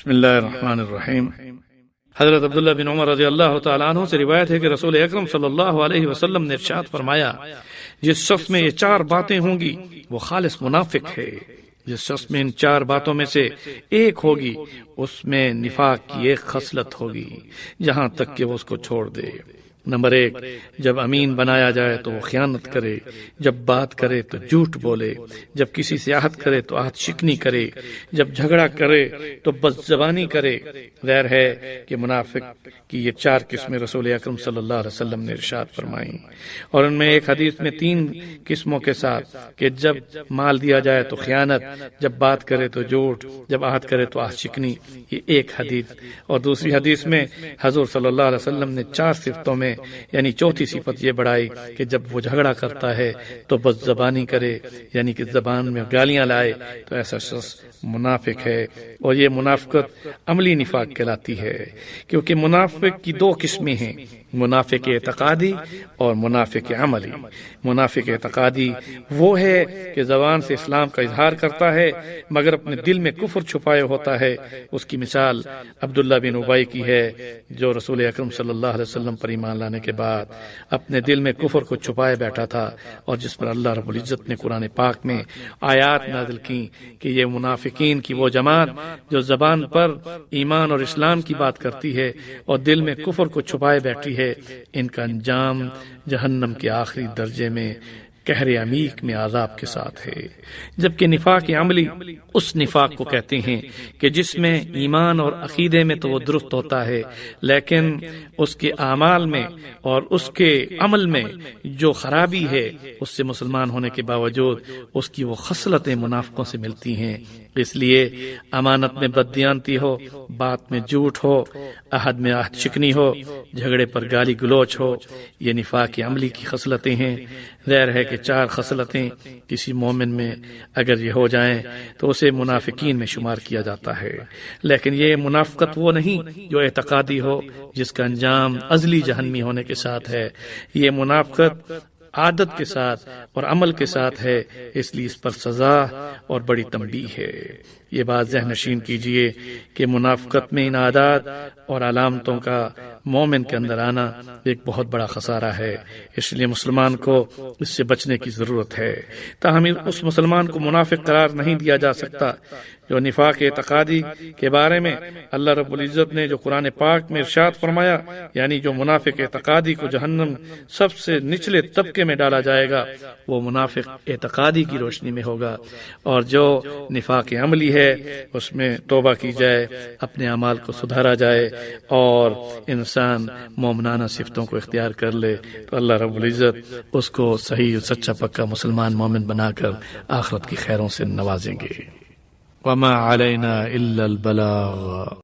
بسم اللہ الرحمن الرحیم۔ حضرت عبداللہ بن عمر رضی اللہ تعالیٰ عنہ سے روایت ہے کہ رسول اکرم صلی اللہ علیہ وسلم نے ارشاد فرمایا، جس شخص میں یہ 4 باتیں ہوں گی وہ خالص منافق ہے۔ جس شخص میں ان 4 باتوں میں سے ایک ہوگی اس میں نفاق کی ایک خصلت ہوگی، جہاں تک کہ وہ اس کو چھوڑ دے۔ نمبر 1، جب امین بنایا جائے تو وہ خیانت کرے، جب بات کرے تو جھوٹ بولے، جب کسی سے عہد کرے تو عہد شکنی کرے، جب جھگڑا کرے تو بد زبانی کرے۔ ظاہر ہے کہ منافق کی یہ 4 قسمیں رسول اکرم صلی اللہ علیہ وسلم نے ارشاد فرمائیں، اور ان میں ایک حدیث میں 3 قسموں کے ساتھ کہ جب مال دیا جائے تو خیانت، جب بات کرے تو جھوٹ، جب عہد کرے تو عہد شکنی، یہ ایک حدیث۔ اور دوسری حدیث میں حضور صلی اللہ علیہ وسلم نے 4 صفتوں میں یعنی چوتھی صفت یہ بڑھائی کہ جب وہ جھگڑا کرتا ہے تو بد زبانی کرے، یعنی کہ زبان میں گالیاں لائے، تو ایسا شخص منافق ہے۔ اور یہ منافقت عملی نفاق کہلاتی ہے، کیونکہ منافق کی 2 قسمیں ہیں، منافق اعتقادی اور منافق عملی۔ منافق اعتقادی وہ ہے کہ زبان سے اسلام کا اظہار کرتا ہے مگر اپنے دل میں کفر چھپائے ہوتا ہے۔ اس کی مثال عبداللہ بن ابی کی ہے، جو رسول اکرم صلی اللہ علیہ وسلم پر ایمان لانے کے بعد اپنے دل میں کفر کو چھپائے بیٹھا تھا، اور جس پر اللہ رب العزت نے قرآن پاک میں آیات نازل کی کہ یہ منافقین کی وہ جماعت جو زبان پر ایمان اور اسلام کی بات کرتی ہے اور دل میں کفر کو چھپائے بیٹھی ہے، ان کا انجام جہنم کے آخری درجے میں قہر عمیق میں عذاب کے ساتھ ہے۔ جبکہ نفاق عملی اس نفاق کو کہتے ہیں کہ جس میں ایمان اور عقیدے میں تو وہ درست ہوتا ہے، لیکن اس کے اعمال میں اور اس کے عمل میں جو خرابی ہے، اس سے مسلمان ہونے کے باوجود اس کی وہ خصلتیں منافقوں سے ملتی ہیں۔ اس لیے امانت میں بددیانتی ہو، بات میں جھوٹ ہو، عہد میں عہد شکنی ہو، جھگڑے پر گالی گلوچ ہو، یہ نفاق عملی کی خصلتیں ہیں۔ ظاہر ہے کہ 4 خصلتیں کسی مومن میں اگر یہ ہو جائیں تو اسے منافقین میں شمار کیا جاتا ہے، لیکن یہ منافقت وہ نہیں جو اعتقادی ہو، جس کا انجام ازلی جہنمی ہونے کے ساتھ ہے۔ یہ منافقت عادت کے ساتھ اور عمل کے ساتھ ہے، اس لیے اس پر سزا اور بڑی تنبیہ ہے۔ یہ بات ذہن نشین کیجئے کہ منافقت میں ان عادات اور علامتوں کا مومن کے اندر آنا ایک بہت بڑا خسارہ ہے، اس لیے مسلمان کو اس سے بچنے کی ضرورت ہے۔ تاہم اس مسلمان کو منافق قرار نہیں دیا جا سکتا جو نفاق اعتقادی کے بارے میں اللہ رب العزت نے جو قرآن پاک میں ارشاد فرمایا، یعنی جو منافق اعتقادی کو جہنم سب سے نچلے طبقے میں ڈالا جائے گا وہ منافق اعتقادی کی روشنی میں ہوگا، اور جو نفاق عملی ہے اس میں توبہ کی جائے، اپنے اعمال کو سدھارا جائے اور انسان مومنانہ صفتوں کو اختیار کر لے تو اللہ رب العزت اس کو صحیح سچا پکا مسلمان مومن بنا کر آخرت کی خیروں سے نوازیں گے۔ وما علینا الا البلاغ۔